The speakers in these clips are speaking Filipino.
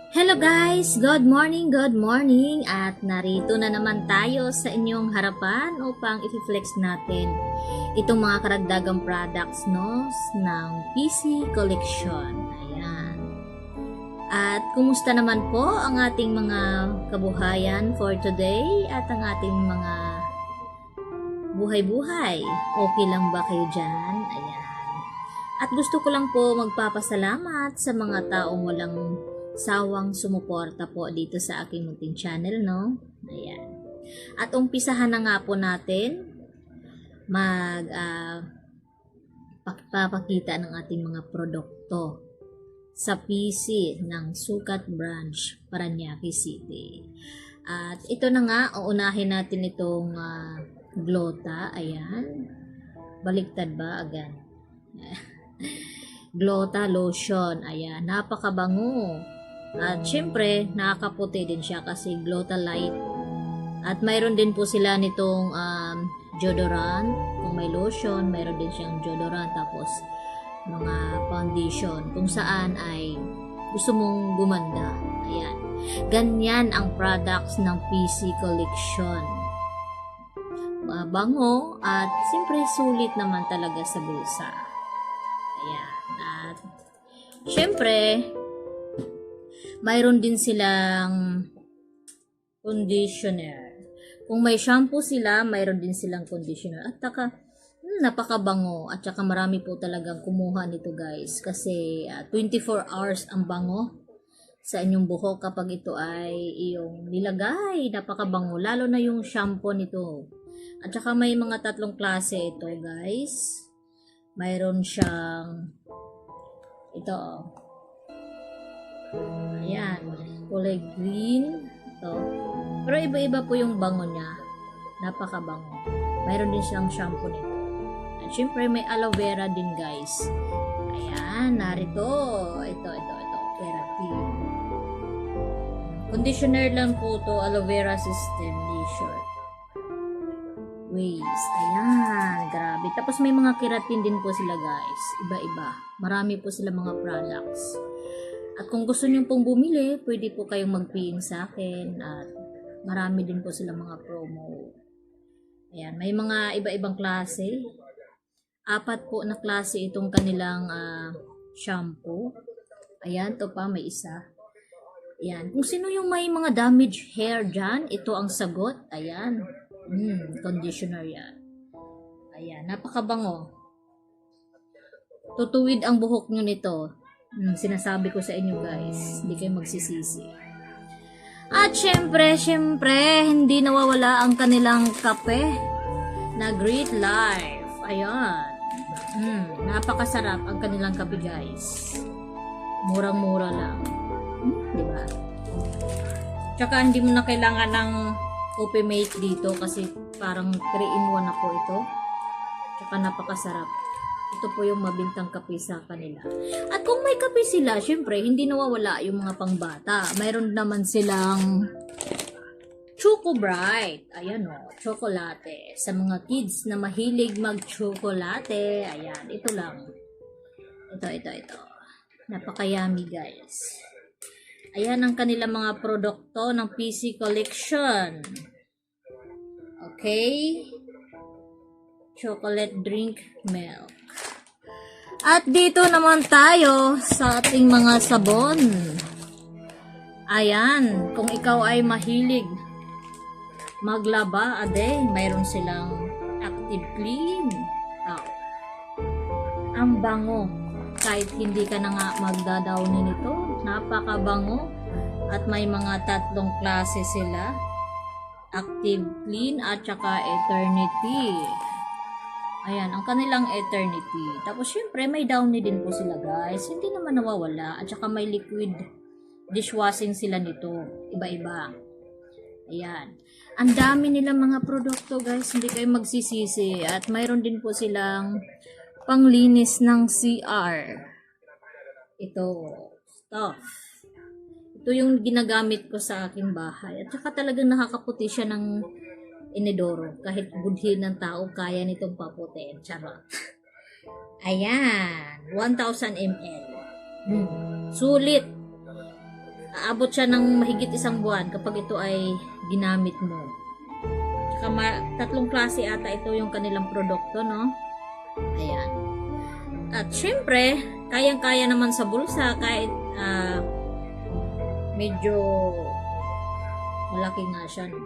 Hello guys! Good morning, good morning! At narito na naman tayo sa inyong harapan upang i-flex natin itong mga karagdagang products ng PC Collection. Ayan. At kumusta naman po ang ating mga kabuhayan for today at ang ating mga buhay-buhay? Okay lang ba kayo dyan? Ayan. At gusto ko lang po magpapasalamat sa mga taong walang sawang sumuporta po dito sa aking munting channel, no? Ayan. At umpisahan na nga po natin papakita ng ating mga produkto sa PC ng Sukat Branch, Parañaque City. At ito na nga, uunahin natin itong Glota. Ayan. Baliktad ba? Again. Glota lotion. Ayan. Napakabango. At syempre, nakakaputi din siya kasi Glota Light. At mayroon din po sila nitong deodorant. Kung may lotion, mayroon din siyang deodorant. Tapos, mga foundation. Kung saan ay gusto mong gumanda. Ayan. Ganyan ang products ng PC Collection. Bango at siyempre sulit naman talaga sa bulsa. Ayan. At syempre, mayroon din silang conditioner. Kung may shampoo sila, mayroon din silang conditioner. At napakabango. At saka marami po talagang kumuha nito guys. Kasi 24 hours ang bango sa inyong buhok kapag ito ay iyong nilagay. Napakabango. Lalo na yung shampoo nito. At saka may mga tatlong klase ito guys. Mayroon siyang ito. Ayan, kulay green. Ito. Pero iba-iba po yung bango niya. Napakabango. Mayroon din siyang shampoo nito. At syempre may aloe vera din guys. Ayan, narito. Ito. Keratin. Conditioner lang po to, aloe vera system, short waves. Ayan, grabe. Tapos may mga keratin din po sila guys. Iba-iba. Marami po sila mga products. At kung gusto niyo pong bumili, pwede po kayong mag-PM sa akin. At marami din po sila mga promo. Ayan, may mga iba-ibang klase. 4 po na klase itong kanilang shampoo. Ayan, to pa, may isa. Ayan, kung sino yung may mga damaged hair dyan, ito ang sagot. Ayan. Conditioner yan. Ayan, napakabango. Tutuwid ang buhok nyo nito. Sinasabi ko sa inyo guys, hindi kayo magsisisi. At syempre, hindi nawawala ang kanilang kape na Great Life. Ayan. Napakasarap ang kanilang kape guys. Murang-mura lang. Diba? Tsaka hindi mo na kailangan ng Coffee Mate dito kasi parang 3-in-1 na po ito. Tsaka napakasarap. Ito po yung mabintang kape sa kanila. At kung may kape sila, syempre, hindi nawawala yung mga pangbata. Mayroon naman silang Choco Bright. Ayan o, chocolate. Sa mga kids na mahilig mag-chocolate. Ayan, ito lang. Ito. Napaka-yummy guys. Ayan ang kanilang mga produkto ng PC Collection. Okay. Chocolate drink milk. At dito naman tayo sa ating mga sabon. Ayan, kung ikaw ay mahilig maglaba, mayroon silang Active Clean. Ang bango. Kahit hindi ka na nga magdadowny nito, napakabango. At may mga 3 klase sila. Active Clean at saka Eternity. Ayan, ang kanilang Eternity. Tapos, syempre, may downy din po sila, guys. Hindi naman nawawala. At saka may liquid dishwashing sila nito. Iba-iba. Ayan. Ang dami nilang mga produkto, guys. Hindi kayo magsisisi. At mayroon din po silang panglinis ng CR. Ito. Stuff. Ito yung ginagamit ko sa aking bahay. At saka talagang nakakaputi siya ng inidoro. Kahit budhin ng tao, kaya nitong paputiin. Charot. Ayan. 1,000 ml. Sulit. aabot siya ng mahigit 1 buwan kapag ito ay ginamit mo. Tsaka tatlong klase ata ito yung kanilang produkto, no? Ayan. At syempre, kayang-kaya naman sa bulsa kahit medyo malaki nga siya, no?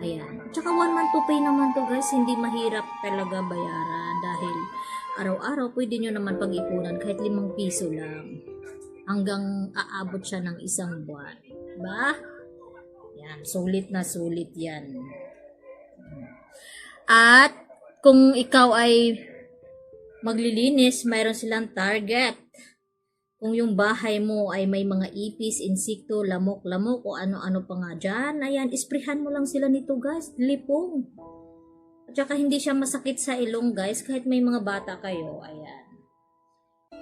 Ayan. Tsaka 1 month to pay naman to, guys. Hindi mahirap talaga bayaran dahil araw-araw pwede nyo naman pag-ipunan kahit 5 piso lang. Hanggang aabot siya ng 1 buwan. Diba? Yan. Sulit na sulit yan. At kung ikaw ay maglilinis, mayroon silang target. Kung yung bahay mo ay may mga ipis, insekto, lamok-lamok o ano-ano pa nga dyan, ayan, isprehan mo lang sila nito, guys. Lipong. At saka hindi siya masakit sa ilong, guys. Kahit may mga bata kayo, ayan.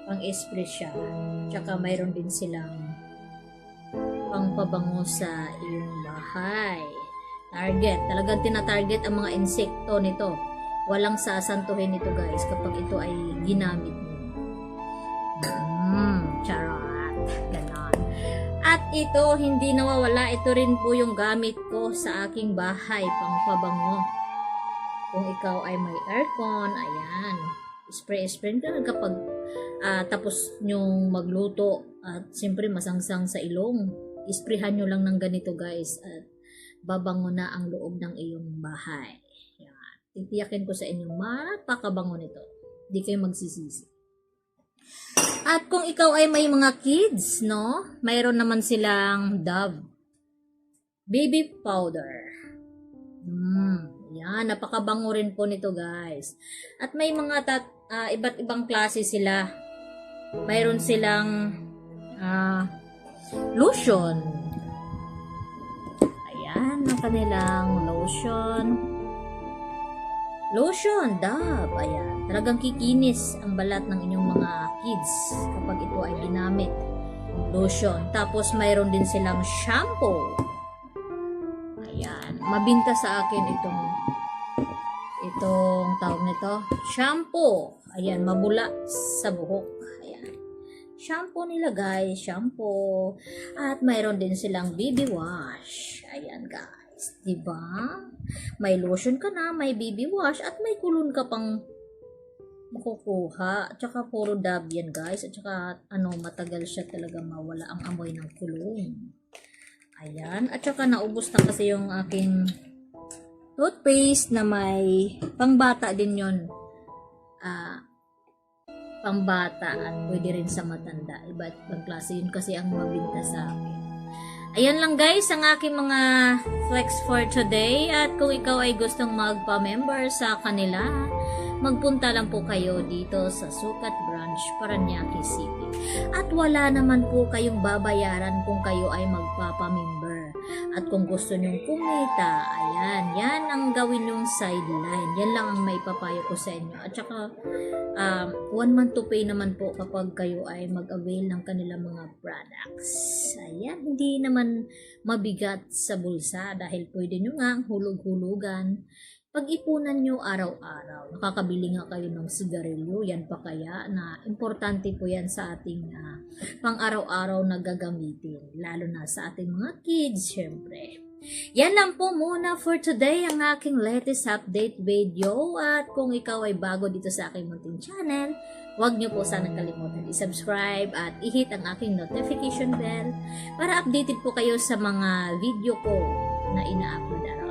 Pang-spray siya. Tsaka mayroon din silang pangpabango sa iyong bahay. Target. Talagang tinatarget ang mga insekto nito. Walang sasantuhin nito, guys, kapag ito ay ginamit mo. Charot. Ganon. At ito, hindi nawawala. Ito rin po yung gamit ko sa aking bahay, pangpabango. Kung ikaw ay may aircon, ayan. Spray ka kapag tapos nyong magluto at siyempre masangsang sa ilong. Isprayhan nyo lang ng ganito, guys, at babango na ang loob ng iyong bahay. Yan. Titiyakin ko sa inyo, mapakabango nito. Hindi kayo magsisisi. At kung ikaw ay may mga kids, no? Mayroon naman silang Dove baby powder. Yan, napakabango rin po nito, guys. At may mga iba't ibang klase sila. Mayroon silang lotion. Ayan, ang kanilang lotion. Lotion, Dove. Ayan, talagang kikinis ang balat ng inyong mga kids kapag ito ay ginamit. Lotion. Tapos mayroon din silang shampoo. Ayan, mabinta sa akin itong tawag nito, shampoo. Ayan, mabula sa buhok. Ayan. Shampoo nila, guys, shampoo. At mayroon din silang baby wash. Ayan, guys. Diba? May lotion ka na, may baby wash, at may kulon ka pang makukuha. At saka puro Dove yan, guys. At saka matagal siya talaga mawala ang amoy ng kulon. Ayan. At saka naubos na kasi yung aking toothpaste na may pangbata din yun. Pangbata at pwede rin sa matanda. Iba't ibang klase yun kasi ang mabinta sa akin. Ayan lang, guys, ang aking mga flex for today. At kung ikaw ay gustong magpa-member sa kanila, magpunta lang po kayo dito sa Sukat Branch, Parañaque City. At wala naman po kayong babayaran kung kayo ay magpapa-member. At kung gusto nyong kumita, ayan, yan ang gawin yung sideline. Yan lang ang maipapayo ko sa inyo. At saka, 1 month to pay naman po kapag kayo ay mag-avail ng kanilang mga products. Ayan, hindi naman mabigat sa bulsa dahil pwede nyo nga ang hulog-hulugan. Pag-ipunan nyo araw-araw. Nakakabili nga kayo ng sigarilyo. Yan pa kaya na importante po yan sa ating pang-araw-araw na gagamitin. Lalo na sa ating mga kids, syempre. Yan lang po muna for today ang aking latest update video. At kung ikaw ay bago dito sa aking munting channel, huwag nyo po sana kalimutan i-subscribe at i-hit ang aking notification bell para updated po kayo sa mga video ko na ina-upload araw-araw.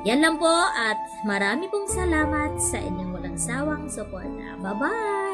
Yan lang po at marami pong salamat sa inyong walang sawang suporta. Bye-bye!